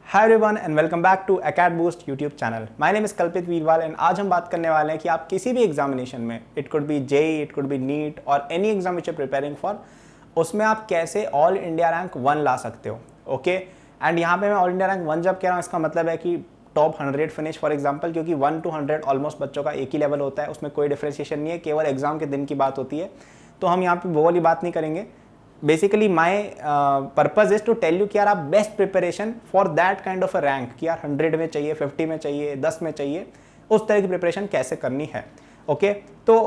Hi everyone and welcome back to Acad Boost YouTube channel. My name is Kalpit Veerwal and आज हम बात करने वाले हैं कि आप किसी भी एग्जामिनेशन में, it could be JEE, it could be NEET और any exam which you preparing for, उसमें आप कैसे ऑल इंडिया रैंक 1 ला सकते हो। ओके एंड यहाँ पे मैं ऑल इंडिया रैंक 1 जब कह रहा हूँ, इसका मतलब है कि टॉप 100 फिनिश फॉर एग्जाम्पल, क्योंकि 1 to 100 ऑलमोस्ट बच्चों का एक ही लेवल होता है, उसमें कोई डिफ्रेंशिएशन नहीं है, केवल एग्जाम के दिन की बात होती है। तो हम यहाँ पे वो वाली बात नहीं करेंगे। Basically my purpose is to tell you कि यार आप best preparation for that kind of a rank, कि यार 100 में चाहिए, 50 में चाहिए, 10 में चाहिए, उस तरह की प्रिपरेशन कैसे करनी है। ओके तो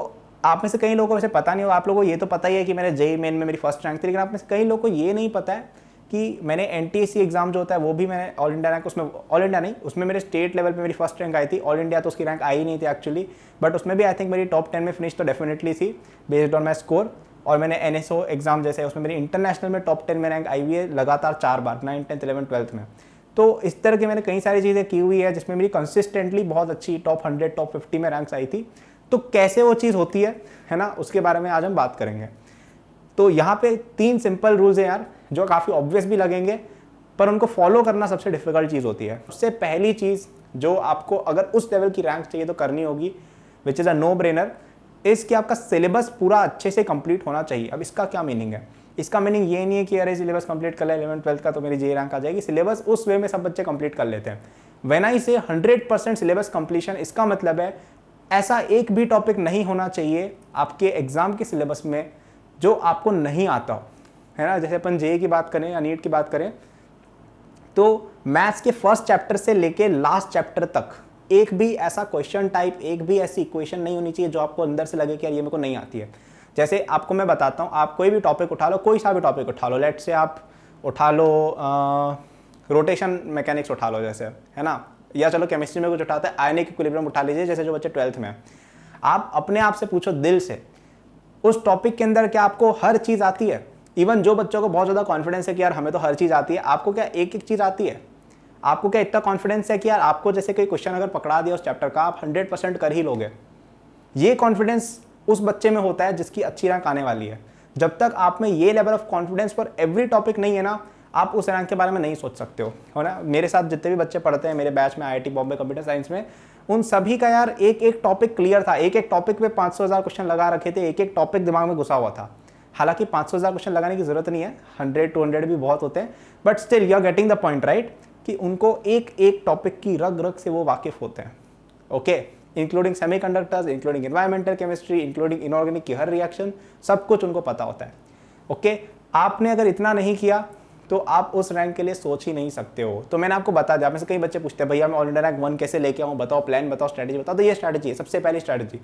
आप में से कई लोगों को वैसे पता नहीं होगा, आप लोगों को ये तो पता ही है कि मेरे जेई मेन में मेरी फर्स्ट रैंक थी, लेकिन आप में से कई लोगों को ये नहीं पता है कि मैंने एनटीएससी एग्जाम जो होता है वो भी मैंने ऑल इंडिया रैंक, उसमें ऑल इंडिया नहीं, उसमें मेरे स्टेट लेवल पे मेरी फर्स्ट रैंक आई थी। ऑल इंडिया तो उसकी रैंक आई नहीं थी एक्चुअली, बट उसमें भी आई थिंक मेरी टॉप 10 में फिनिश तो डेफिनेटली थी बेस्ड ऑन माई स्कोर। और मैंने एनएसओ एग्जाम जैसे उसमें मेरी इंटरनेशनल में टॉप 10 में रैंक आई हुई है लगातार 4 बार, 9, 10, 11, 12 में। तो इस तरह की मैंने कई सारी चीज़ें की हुई है जिसमें मेरी कंसिस्टेंटली बहुत अच्छी टॉप 100, टॉप 50 में रैंक्स आई थी। तो कैसे वो चीज़ होती है ना, उसके बारे में आज हम बात करेंगे। तो यहाँ पे 3 सिंपल रूल्स हैं यार, जो काफ़ी ऑब्वियस भी लगेंगे, पर उनको फॉलो करना सबसे डिफिकल्ट चीज़ होती है। सबसे पहली चीज़ जो आपको अगर उस लेवल की रैंक चाहिए तो करनी होगी, which is a no brainer, इस कि आपका सिलेबस पूरा अच्छे से कंप्लीट होना चाहिए। अब इसका क्या मीनिंग है? इसका मीनिंग ये नहीं है कि अरे सिलेबस कंप्लीट कर ले 11th 12th का तो मेरी जे रैंक आ जाएगी। सिलेबस उस वे में सब बच्चे कंप्लीट कर लेते हैं। व्हेन आई से 100% सिलेबस कंप्लीशन, इसका मतलब है ऐसा एक भी टॉपिक नहीं होना चाहिए आपके एग्जाम के सिलेबस में जो आपको नहीं आता हो, है ना। जैसे अपन जेई की बात करें या नीट की बात करें, तो मैथ्स के फर्स्ट चैप्टर से लेके लास्ट चैप्टर तक एक भी ऐसा क्वेश्चन टाइप, एक भी ऐसी इक्वेशन नहीं होनी चाहिए जो आपको अंदर से लगे कि यार ये मेरे को नहीं आती है। जैसे आपको मैं बताता हूँ, आप कोई भी टॉपिक उठा लो, कोई सा भी टॉपिक उठा लो, लेट से आप उठा लो रोटेशन मैकेनिक्स उठा लो जैसे, है ना, या चलो केमिस्ट्री में कुछ उठाते हैं, आयनिक इक्विलिब्रियम उठा लीजिए, जैसे जो बच्चे 12th में हैं। आप अपने आप से पूछो दिल से, उस टॉपिक के अंदर क्या आपको हर चीज़ आती है? इवन जो बच्चों को बहुत ज़्यादा कॉन्फिडेंस है कि यार हमें तो हर चीज़ आती है, आपको क्या एक एक चीज़ आती है? आपको क्या इतना कॉन्फिडेंस है कि यार आपको जैसे कोई क्वेश्चन अगर पकड़ा दिया उस चैप्टर का, आप 100% कर ही लोगे? ये कॉन्फिडेंस उस बच्चे में होता है जिसकी अच्छी रैंक आने वाली है। जब तक आप में ये level of confidence for every topic नहीं है ना, आप उस रैंक के बारे में नहीं सोच सकते हो ना। मेरे साथ जितने भी बच्चे पढ़ते हैं मेरे बैच में आईआईटी बॉम्बे कंप्यूटर साइंस में, उन सभी का यार एक एक टॉपिक क्लियर था, एक एक टॉपिक पे 500,000 क्वेश्चन लगा रखे थे, एक एक टॉपिक दिमाग में घुसा हुआ था। हालांकि 500,000 क्वेश्चन लगाने की जरूरत नहीं है, 100-200 भी बहुत होते हैं, but still you are getting the point right, कि उनको एक एक टॉपिक की रग रग से वो वाकिफ होते हैं। Okay, including semiconductors, including environmental chemistry, including inorganic की हर रिएक्शन, सब कुछ उनको पता होता है। ओके, आपने अगर इतना नहीं किया तो आप उस रैंक के लिए सोच ही नहीं सकते हो। तो मैंने आपको बता दिया। आप में से कई बच्चे पूछते हैं भैया मैं ऑल इंडिया रैंक 1 कैसे लेके आऊँ, बताओ प्लान, बताओ स्ट्रैटेजी बताओ। तो ये स्ट्रैटेजी है, सबसे पहली स्ट्रैटेजी,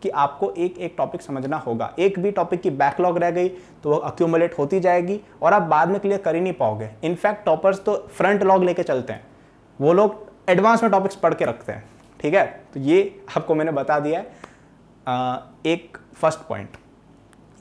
कि आपको एक एक टॉपिक समझना होगा। एक भी टॉपिक की बैकलॉग रह गई तो वो अक्यूमुलेट होती जाएगी और आप बाद में क्लियर कर ही नहीं पाओगे। इनफैक्ट टॉपर्स तो फ्रंट लॉग लेके चलते हैं, वो लोग एडवांस में टॉपिक्स पढ़ के रखते हैं। ठीक है, तो ये आपको मैंने बता दिया है एक फर्स्ट पॉइंट।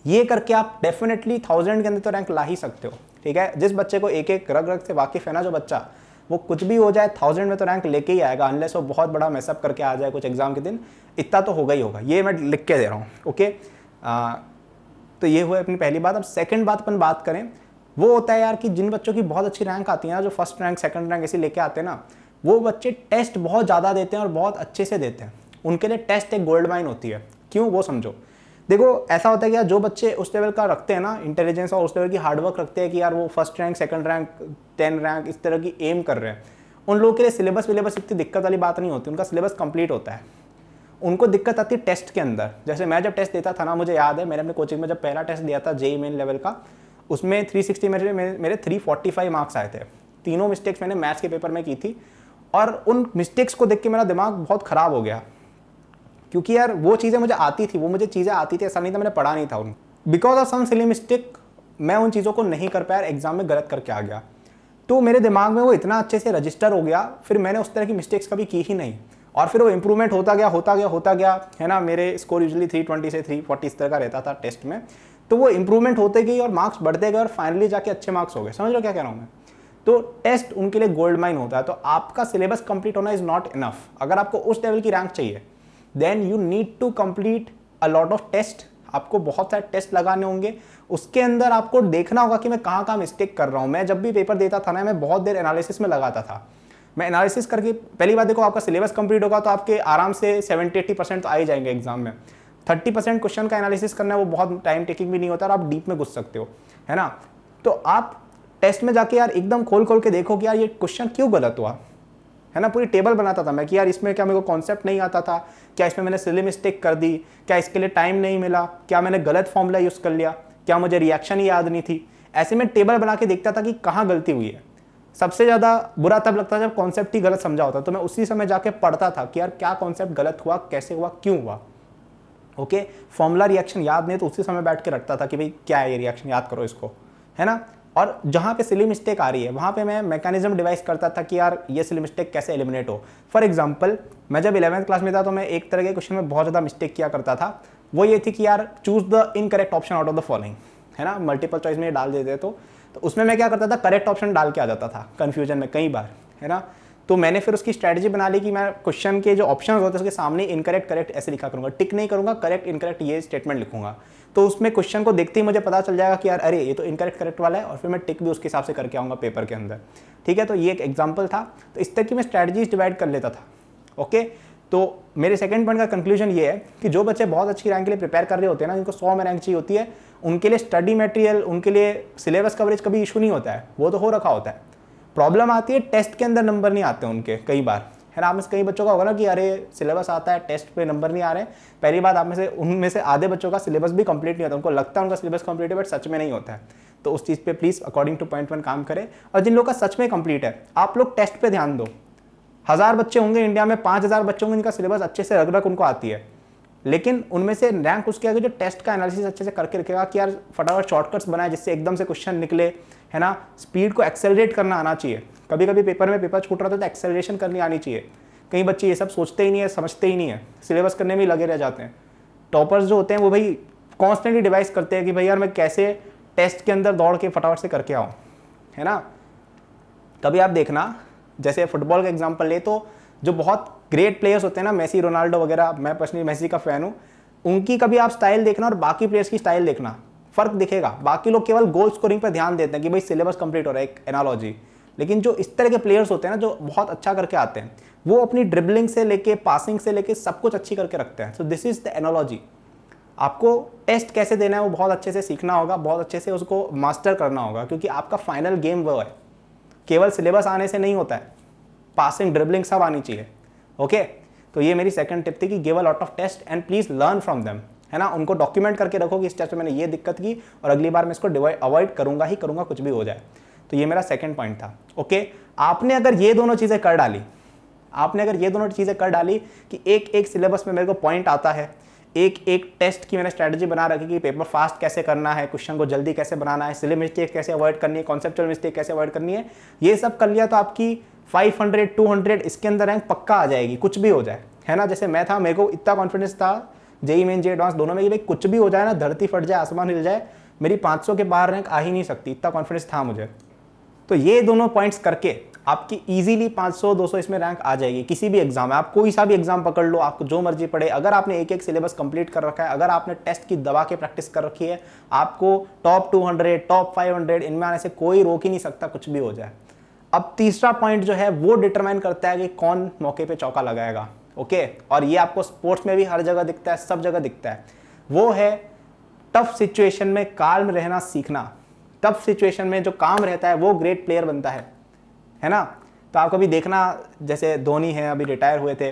ये करके आप डेफिनेटली 1000 के अंदर तो रैंक ला ही सकते हो। ठीक है, जिस बच्चे को एक एक रग रग से वाकिफ है ना जो बच्चा, वो कुछ भी हो जाए 1000 में तो रैंक लेके ही आएगा, अनलेस वो बहुत बड़ा मैसअप करके आ जाए कुछ एग्जाम के दिन। इतना तो होगा ही होगा, ये मैं लिख के दे रहा हूँ। ओके, तो ये हुआ अपनी पहली बात। अब सेकंड बात अपन बात करें, वो होता है यार कि जिन बच्चों की बहुत अच्छी रैंक आती है ना, जो फर्स्ट रैंक सेकंड रैंक ऐसे लेके आते हैं ना, वो बच्चे टेस्ट बहुत ज़्यादा देते हैं और बहुत अच्छे से देते हैं। उनके लिए टेस्ट एक गोल्ड माइन होती है। क्यों, वो समझो। देखो ऐसा होता है कि यार जो बच्चे उस लेवल का रखते हैं ना इंटेलिजेंस, और उस लेवल की हार्डवर्क रखते हैं कि यार वो first rank, second rank, 10 rank इस तरह की एम कर रहे हैं, उन लोगों के लिए सिलेबस इतनी दिक्कत वाली बात नहीं होती। उनका सिलेबस कंप्लीट होता है। उनको दिक्कत आती है टेस्ट के अंदर। जैसे मैं जब टेस्ट देता था ना, मुझे याद है मैंने अपने कोचिंग में जब पहला टेस्ट दिया था जेई मेन लेवल का, उसमें 360 में मेरे 345 मार्क्स आए थे। तीनों मिस्टेक्स मैंने मैथ्स के पेपर में की थी, और उन मिस्टेक्स को देख के मेरा दिमाग बहुत ख़राब हो गया, क्योंकि यार वो चीज़ें मुझे आती थी, वो मुझे चीज़ें आती थी, ऐसा नहीं था मैंने पढ़ा नहीं था उन। Because of some silly mistake मैं उन चीज़ों को नहीं कर पाया, एग्जाम में गलत करके आ गया। तो मेरे दिमाग में वो इतना अच्छे से रजिस्टर हो गया, फिर मैंने उस तरह की मिस्टेक्स कभी की ही नहीं, और फिर वो इंप्रूवमेंट होता गया, है ना। मेरे स्कोर यूजुअली 320 से 340 इस तरह का रहता था टेस्ट में, तो वो इंप्रूवमेंट होते गई और मार्क्स बढ़ते गए और फाइनली जाके अच्छे मार्क्स हो गए। समझ लो क्या कह रहा हूँ मैं। तो टेस्ट उनके लिए गोल्ड माइन होता है। तो आपका सिलेबस कंप्लीट होना इज नॉट इनफ। अगर आपको उस लेवल की रैंक चाहिए, then you need to complete a lot of test. आपको बहुत सारे टेस्ट लगाने होंगे, उसके अंदर आपको देखना होगा कि मैं कहाँ कहाँ मिस्टेक कर रहा हूँ। मैं जब भी पेपर देता था ना, मैं बहुत देर एनालिसिस में लगाता था। मैं एनालिसिस करके, पहली बात देखो, आपका सिलेबस कंप्लीट होगा तो आपके आराम से 70-80% तो आ ही जाएंगे एग्जाम में। 30% क्वेश्चन का एनालिसिस करना है, वो बहुत टाइम टेकिंग भी नहीं होता और आप डीप में घुस सकते हो, है ना। तो आप टेस्ट में जाके यार एकदम खोल खोल के देखो कि यार ये क्वेश्चन क्यों गलत हुआ, है ना। पूरी टेबल बनाता था मैं कि यार इसमें क्या मेरे को कॉन्सेप्ट नहीं आता था, क्या इसमें मैंने सिली मिस्टेक कर दी, क्या इसके लिए टाइम नहीं मिला, क्या मैंने गलत फॉर्मूला यूज़ कर लिया, क्या मुझे रिएक्शन ही याद नहीं थी। ऐसे में टेबल बना के देखता था कि कहाँ गलती हुई है। सबसे ज़्यादा बुरा तब लगता था जब कॉन्सेप्ट ही गलत समझा होता, तो मैं उसी समय जाके पढ़ता था कि यार क्या कॉन्सेप्ट गलत हुआ, कैसे हुआ, क्यों हुआ। ओके, फॉर्मूला रिएक्शन याद नहीं तो उसी समय बैठ के रखता था कि भाई क्या है ये रिएक्शन, याद करो इसको, है ना। और जहाँ पे सिली मिस्टेक आ रही है वहाँ पे मैं मैकेनिज्म डिवाइस करता था कि यार ये सिली मिस्टेक कैसे एलिमिनेट हो। फॉर एग्जांपल, मैं जब 11th क्लास में था तो मैं एक तरह के क्वेश्चन में बहुत ज़्यादा मिस्टेक किया करता था। वो ये थी कि यार choose the incorrect option out of the following, है ना। मल्टीपल चॉइस में डाल देते तो उसमें मैं क्या करता था, करेक्ट ऑप्शन डाल के आ जाता था कन्फ्यूजन में कई बार, है ना। तो मैंने फिर उसकी स्ट्रैटेजी बना ली कि मैं क्वेश्चन के जो ऑप्शन होते हैं उसके सामने इनकरेक्ट करेक्ट ऐसे लिखा करूंगा, टिक नहीं करूंगा, करेक्ट इनकरेक्ट ये स्टेटमेंट लिखूंगा। तो उसमें क्वेश्चन को देखते ही मुझे पता चल जाएगा कि यार अरे ये तो इनकरेक्ट करेक्ट वाला है, और फिर मैं टिक भी उसके हिसाब से करके आऊँगा पेपर के अंदर, ठीक है। तो ये एक एग्जाम्पल था। तो इस तरह की मैं स्ट्रैटेजीज डिवाइड कर लेता था। ओके, तो मेरे सेकंड पॉइंट का कंक्लूजन ये है कि जो बच्चे बहुत अच्छी रैंक के लिए प्रिपेयर कर रहे होते हैं ना, जिनको 100 में रैंक चाहिए होती है, उनके लिए स्टडी मटेरियल, उनके लिए सिलेबस कवरेज कभी इशू नहीं होता है, वो तो हो रखा होता है। प्रॉब्लम आती है टेस्ट के अंदर नंबर नहीं आते उनके कई बार, है ना। आप में से कई बच्चों का होगा ना कि अरे सिलेबस आता है, टेस्ट पे नंबर नहीं आ रहे। पहली बात, आप में से उनमें से आधे बच्चों का सिलेबस भी कंप्लीट नहीं होता, उनको लगता है उनका सिलेबस कंप्लीट है बट सच में नहीं होता है। तो उस चीज़ पे प्लीज़ अकॉर्डिंग टू पॉइंट 1 काम करें। और जिन लोगों का सच में कंप्लीट है, आप लोग टेस्ट पे ध्यान दो। 1000 बच्चे होंगे इंडिया में, 5000 बच्चे होंगे जिनका सिलेबस अच्छे से रग रग उनको आती है, लेकिन उनमें से रैंक उसके आगे जो टेस्ट का एनालिसिस अच्छे से करके रखेगा कि यार फटाफट शॉर्टकट्स बनाए जिससे एकदम से क्वेश्चन निकले, है ना। स्पीड को एक्सेलरेट करना आना चाहिए। कभी कभी पेपर में पेपर छूट रहा था तो एक्सेलरेशन करनी आनी चाहिए। कई बच्चे ये सब सोचते ही नहीं है, समझते ही नहीं है, सिलेबस करने में ही लगे रह जाते हैं। टॉपर्स जो होते हैं वो भाई कॉन्स्टेंटली डिवाइस करते हैं कि भाई यार मैं कैसे टेस्ट के अंदर दौड़ के फटाफट से करके आऊँ, है ना। कभी आप देखना, जैसे फुटबॉल का एग्जाम्पल ले तो जो बहुत ग्रेट प्लेयर्स होते हैं ना, मेसी, रोनाल्डो वगैरह, मैं पर्सनली मेसी का फैन हूँ, उनकी कभी आप स्टाइल देखना और बाकी प्लेयर्स की स्टाइल देखना, फर्क दिखेगा। बाकी लोग केवल गोल स्कोरिंग पर ध्यान देते हैं कि भाई सिलेबस कंप्लीट हो रहा है, एक एनालॉजी। लेकिन जो इस तरह के प्लेयर्स होते हैं ना, जो बहुत अच्छा करके आते हैं, वो अपनी ड्रिबलिंग से लेके पासिंग से लेके सब कुछ अच्छी करके रखते हैं। So this is the analogy. आपको टेस्ट कैसे देना है वो बहुत अच्छे से सीखना होगा, बहुत अच्छे से उसको मास्टर करना होगा, क्योंकि आपका फाइनल गेम वो है। केवल सिलेबस आने से नहीं होता है, पासिंग, ड्रिबलिंग सब आनी चाहिए। ओके, तो ये मेरी सेकंड टिप थी कि give a lot of test and please learn from them, है ना। उनको डॉक्यूमेंट करके रखो कि इस टेस्ट में मैंने ये दिक्कत की और अगली बार मैं इसको अवॉइड करूंगा ही करूंगा, कुछ भी हो जाए। तो ये मेरा सेकंड पॉइंट था। ओके, आपने अगर ये दोनों चीज़ें कर डाली, कि एक एक सिलेबस में मेरे को पॉइंट आता है, एक एक टेस्ट की मैंने स्ट्रैटेजी बना रखी कि पेपर फास्ट कैसे करना है, क्वेश्चन को जल्दी कैसे बनाना है, सिली मिस्टेक कैसे अवॉइड करनी है, कॉन्सेप्चुअल मिस्टेक कैसे अवॉइड करनी है, ये सब कर लिया तो आपकी 500, 200 इसके अंदर रैंक पक्का आ जाएगी, कुछ भी हो जाए, है ना। जैसे मैं था, मेरे को इतना कॉन्फिडेंस था जेईई मेन, जेईई एडवांस दोनों में कि भाई कुछ भी हो जाए ना, धरती फट जाए, आसमान हिल जाए, मेरी 500 के बाहर रैंक आ ही नहीं सकती, इतना कॉन्फिडेंस था मुझे। तो ये दोनों पॉइंट्स करके आपकी इजीली 500, 200 इसमें रैंक आ जाएगी। किसी भी एग्जाम में, आप कोई सा भी एग्जाम पकड़ लो, आपको जो मर्जी पड़े, अगर आपने एक एक सिलेबस कंप्लीट कर रखा है, अगर आपने टेस्ट की दबा के प्रैक्टिस कर रखी है, आपको टॉप 200, टॉप 500 इनमें आने से कोई रोक ही नहीं सकता, कुछ भी हो जाए। अब तीसरा पॉइंट जो है वो डिटरमाइन करता है कि कौन मौके पे चौका लगाएगा। ओके, और ये आपको स्पोर्ट्स में भी हर जगह दिखता है, सब जगह दिखता है। वो है टफ सिचुएशन में काल्म रहना सीखना। टफ सिचुएशन में जो काम रहता है वो ग्रेट प्लेयर बनता है ना। तो आप कभी देखना, जैसे धोनी है, अभी रिटायर हुए थे,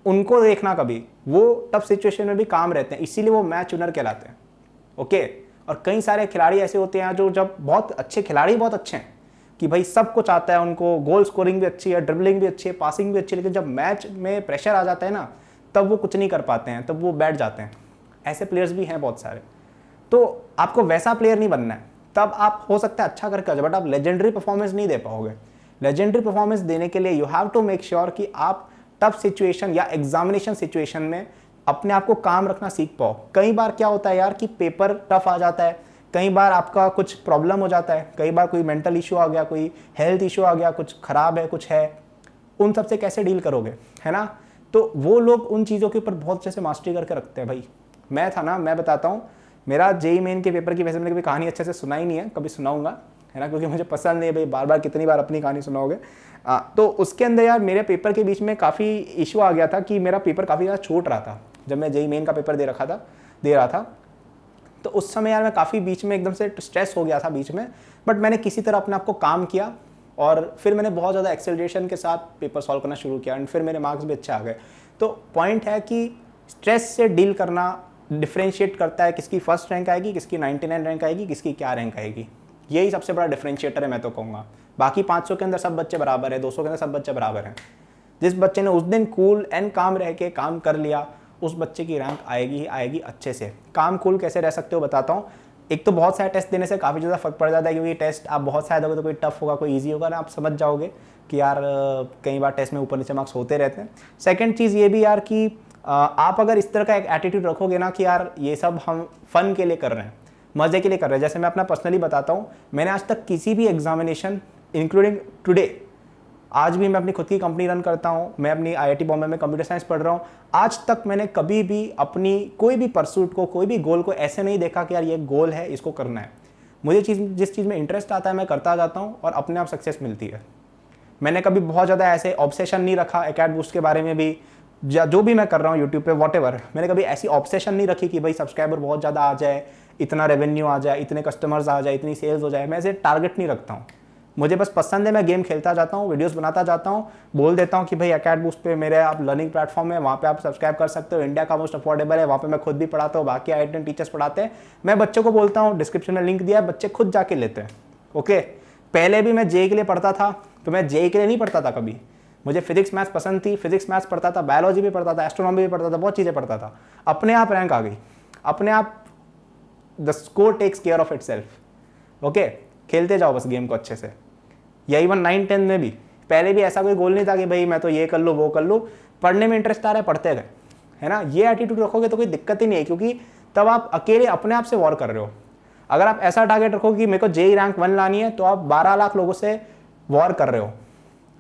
उनको देखना कभी, वो टफ सिचुएशन में भी काम रहते हैं, इसीलिए वो मैच विनर कहलाते हैं। ओके, और कई सारे खिलाड़ी ऐसे होते हैं जो जब बहुत अच्छे खिलाड़ी, बहुत अच्छे हैं कि भाई सब कुछ आता है उनको, गोल स्कोरिंग भी अच्छी है, ड्रिबलिंग भी अच्छी है, पासिंग भी अच्छी है, लेकिन जब मैच में प्रेशर आ जाता है ना, तब वो कुछ नहीं कर पाते हैं, तब वो बैठ जाते हैं। ऐसे प्लेयर्स भी हैं बहुत सारे। तो आपको वैसा प्लेयर नहीं बनना है, तब आप हो सकता है अच्छा करके, बट आप लेजेंडरी परफॉर्मेंस नहीं दे पाओगे। लेजेंडरी परफॉर्मेंस देने के लिए you have to make sure कि आप टफ सिचुएशन या एग्जामिनेशन सिचुएशन में अपने आप को काम रखना सीख पाओ। कई बार क्या होता है यार कि पेपर टफ आ जाता है, कई बार आपका कुछ प्रॉब्लम हो जाता है, कई बार कोई मेंटल इशू आ गया, कोई हेल्थ इशू आ गया, कुछ खराब है, कुछ है, उन सब से कैसे डील करोगे, है ना। तो वो लोग उन चीज़ों के ऊपर बहुत अच्छे से मास्टरी करके रखते हैं। भाई मैं था ना, मैं बताता हूँ मेरा जेई मेन के पेपर की वैसे मैंने कभी कहानी अच्छे से सुनाई नहीं है, कभी सुनाऊंगा, है ना, क्योंकि मुझे पसंद नहीं है भाई बार बार कितनी बार अपनी कहानी सुनाओगे। तो उसके अंदर यार मेरे पेपर के बीच में काफ़ी इशू आ गया था कि मेरा पेपर काफ़ी ज़्यादा छूट रहा था जब मैं जेई मेन का पेपर दे रहा था। तो उस समय यार मैं काफ़ी बीच में एकदम से स्ट्रेस हो गया था बीच में, बट मैंने किसी तरह अपने आप को काम किया और फिर मैंने बहुत ज़्यादा एक्सेलरेशन के साथ पेपर सॉल्व करना शुरू किया एंड फिर मेरे मार्क्स भी अच्छे आ गए। तो पॉइंट है कि स्ट्रेस से डील करना डिफ्रेंशिएट करता है किसकी फर्स्ट रैंक आएगी, किसकी 99 रैंक आएगी, किसकी क्या रैंक आएगी। यही सबसे बड़ा डिफ्रेंशिएटर है मैं तो कहूँगा। बाकी 500 के अंदर सब बच्चे बराबर है, 200 के अंदर सब बच्चे बराबर हैं। जिस बच्चे ने उस दिन कूल एंड काम रह के काम कर लिया उस बच्चे की रैंक आएगी ही आएगी अच्छे से। काम कूल कैसे रह सकते हो बताता हूँ। एक तो बहुत सारे टेस्ट देने से काफ़ी ज़्यादा फर्क पड़ जाता है, क्योंकि टेस्ट आप बहुत सारे दोगे तो कोई टफ होगा कोई ईजी होगा ना, आप समझ जाओगे कि यार कई बार टेस्ट में ऊपर नीचे मार्क्स होते रहते हैं। सेकंड चीज़ ये भी यार कि आप अगर इस तरह का एक एटीट्यूड रखोगे ना कि यार ये सब हम फन के लिए कर रहे हैं, मज़े के लिए कर रहे हैं। जैसे मैं अपना पर्सनली बताता हूँ, मैंने आज तक किसी भी एग्जामिनेशन इंक्लूडिंग टुडे, आज भी मैं अपनी खुद की कंपनी रन करता हूँ, मैं अपनी IIT बॉम्बे में कंप्यूटर साइंस पढ़ रहा हूँ। आज तक मैंने कभी भी अपनी कोई भी परसूट को, कोई भी गोल को ऐसे नहीं देखा कि यार ये गोल है इसको करना है। मुझे जिस चीज़ में इंटरेस्ट आता है मैं करता जाता हूँ और अपने आप सक्सेस मिलती है। मैंने कभी बहुत ज़्यादा ऐसे ऑब्सेशन नहीं रखा एकेड बूस्ट के बारे में भी, जो भी मैं कर रहा हूँ यूट्यूब पे वॉटेवर, मैंने कभी ऐसी ऑब्सेशन नहीं रखी कि भाई सब्सक्राइबर बहुत ज़्यादा आ जाए, इतना रेवेन्यू आ जाए, इतने कस्टमर्स आ जाए, इतनी सेल्स हो जाए। मैं ऐसे टारगेट नहीं रखता हूँ। मुझे बस पसंद है, मैं गेम खेलता जाता हूँ, वीडियोस बनाता जाता हूँ, बोल देता हूँ कि भाई एकेड बूस्ट पे मेरे आप लर्निंग प्लेटफॉर्म है, वहाँ पे आप सब्सक्राइब कर सकते हो, इंडिया का मोस्ट अफोर्डेबल है, वहाँ पे मैं खुद भी पढ़ाता हूँ, बाकी IIT टीचर्स पढ़ाते हैं। मैं बच्चों को बोलता हूँ, डिस्क्रिप्शन में लिंक दिया है, बच्चे खुद जाके लेते हैं। ओके, पहले भी मैं जेई के लिए पढ़ता था, तो मैं जेई के लिए नहीं पढ़ता था कभी। मुझे फिजिक्स मैथ्स पसंद थी, फिजिक्स मैथ्स पढ़ता था, बायोलॉजी भी पढ़ता था, एस्ट्रोनॉमी भी पढ़ता था, बहुत चीज़ें पढ़ता था। अपने आप रैंक आ गई, अपने आप the score takes care of itself. Okay, खेलते जाओ बस गेम को अच्छे से। या इवन 9-10 में भी पहले भी ऐसा कोई गोल नहीं था कि भाई मैं तो ये कर लूँ वो कर लूँ, पढ़ने में इंटरेस्ट आ रहा है पढ़ते गए, है ना। ये एटीट्यूड रखोगे तो कोई दिक्कत ही नहीं है, क्योंकि तब आप अकेले अपने आप से वॉर कर रहे हो। अगर आप ऐसा टारगेट रखोगे कि मेरे को जेई रैंक 1 लानी है, तो आप 12 लाख लोगों से वॉर कर रहे हो।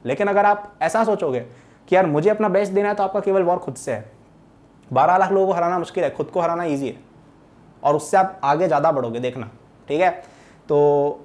लेकिन अगर आप ऐसा सोचोगे कि यार मुझे अपना बेस्ट देना है, तो आपका केवल वॉर खुद से है। 12 लाख लोगों को हराना मुश्किल है, खुद को हराना ईजी है, और उससे आप आगे ज़्यादा बढ़ोगे, देखना। ठीक है, तो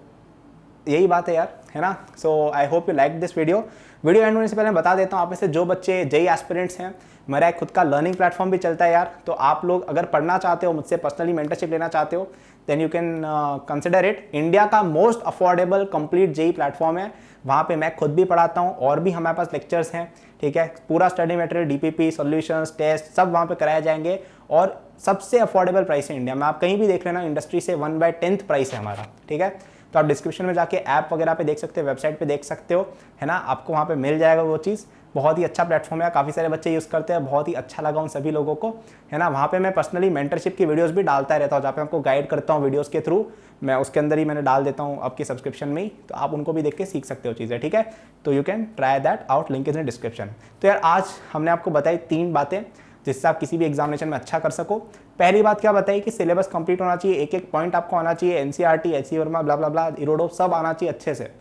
यही बात है यार, है ना। So I hope you like this video and होने से पहले मैं बता देता हूँ, आप में से जो बच्चे जेई एस्पिरेंट्स हैं, मेरा एक खुद का लर्निंग प्लेटफॉर्म भी चलता है यार। तो आप लोग अगर पढ़ना चाहते हो, मुझसे पर्सनली मेंटरशिप लेना चाहते हो, then you can consider it. India का most affordable complete JEE platform है। वहाँ पे मैं खुद भी पढ़ाता हूँ और भी हमारे पास लेक्चर्स हैं। ठीक है, पूरा study material, DPP, solutions, test सब वहाँ पे कराए जाएंगे, और सबसे अफोर्डेबल प्राइस है इंडिया में। आप कहीं भी देख लेना, इंडस्ट्री से 1/10 प्राइस है हमारा। ठीक है, तो आप डिस्क्रिप्शन में जाके ऐप वगैरह पे देख सकते हो, वेबसाइट पे देख सकते हो, है ना। आपको वहाँ पे मिल जाएगा वो चीज़। बहुत ही अच्छा प्लेटफॉर्म है, काफ़ी सारे बच्चे यूज़ करते हैं, बहुत ही अच्छा लगा उन सभी लोगों को, है ना। वहाँ पे मैं पर्सनली मेंटरशिप की वीडियोस भी डालता रहता हूँ, जहाँ पे आपको गाइड करता हूँ वीडियोस के थ्रू। मैं उसके अंदर ही मैंने डाल देता हूँ आपकी सब्सक्रिप्शन में ही, तो आप उनको भी देख के सीख सकते हो चीज़ें। ठीक है, तो you can try that out, link is in description. तो यार आज हमने आपको बताई 3 बातें जिससे आप किसी भी एग्जामिनेशन में अच्छा कर सको। पहली बात क्या बताई कि सिलेबस कंप्लीट होना चाहिए, एक एक पॉइंट आपको आना चाहिए, NCERT, HC वर्मा, ब्ला ब्ला ब्ला, इरोडो सब आना चाहिए अच्छे से।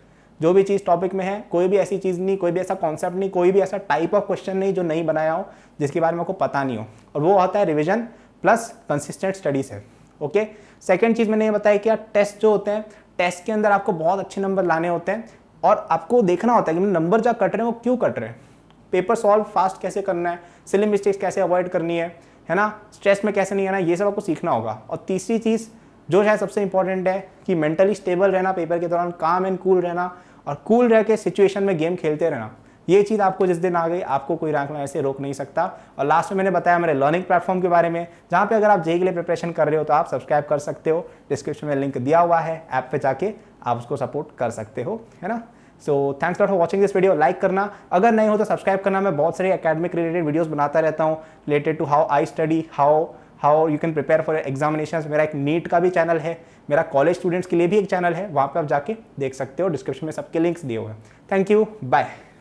जो भी चीज़ टॉपिक में है, कोई भी ऐसी चीज़ नहीं, कोई भी ऐसा कॉन्सेप्ट नहीं, कोई भी ऐसा टाइप ऑफ क्वेश्चन नहीं जो नहीं बनाया हो, जिसके बारे में आपको पता नहीं हो, और वो होता है रिविजन प्लस कंसिस्टेंट स्टडी से। ओके, सेकेंड चीज़ मैंने ये बताया कि यार टेस्ट जो होते हैं, टेस्ट के अंदर आपको बहुत अच्छे नंबर लाने होते हैं, और आपको देखना होता है कि नंबर जो कट रहे हैं वो क्यों कट रहे हैं, पेपर सॉल्व फास्ट कैसे करना है, सिली मिस्टेक्स कैसे अवॉइड करनी है ना, स्ट्रेस में कैसे नहीं आना, ये सब आपको सीखना होगा। और तीसरी चीज़ जो शायद सबसे इंपॉर्टेंट है कि मेंटली स्टेबल रहना, पेपर के दौरान काम एंड कूल रहना, और कूल रह के सिचुएशन में गेम खेलते रहना। ये चीज़ आपको जिस दिन आ गई, आपको कोई रैंक लाने से रोक नहीं सकता। और लास्ट में मैंने बताया मेरे लर्निंग प्लेटफॉर्म के बारे में, जहाँ पे अगर आप जेई के लिए प्रिपरेशन कर रहे हो तो आप सब्सक्राइब कर सकते हो, डिस्क्रिप्शन में लिंक दिया हुआ है, ऐप पे जाके आप उसको सपोर्ट कर सकते हो, है ना। So thanks lot for watching this video. Like करना, अगर नहीं हो तो सब्सक्राइब करना। मैं बहुत सारे एकेडमिक रिलेटेड वीडियोस बनाता रहता हूँ, related to how I study, how you can prepare for examinations. मेरा एक नीट का भी चैनल है, मेरा कॉलेज स्टूडेंट्स के लिए भी एक चैनल है, वहाँ पे आप जाके देख सकते हो, डिस्क्रिप्शन में सबके लिंक्स दिए हुए हैं। Thank you, bye.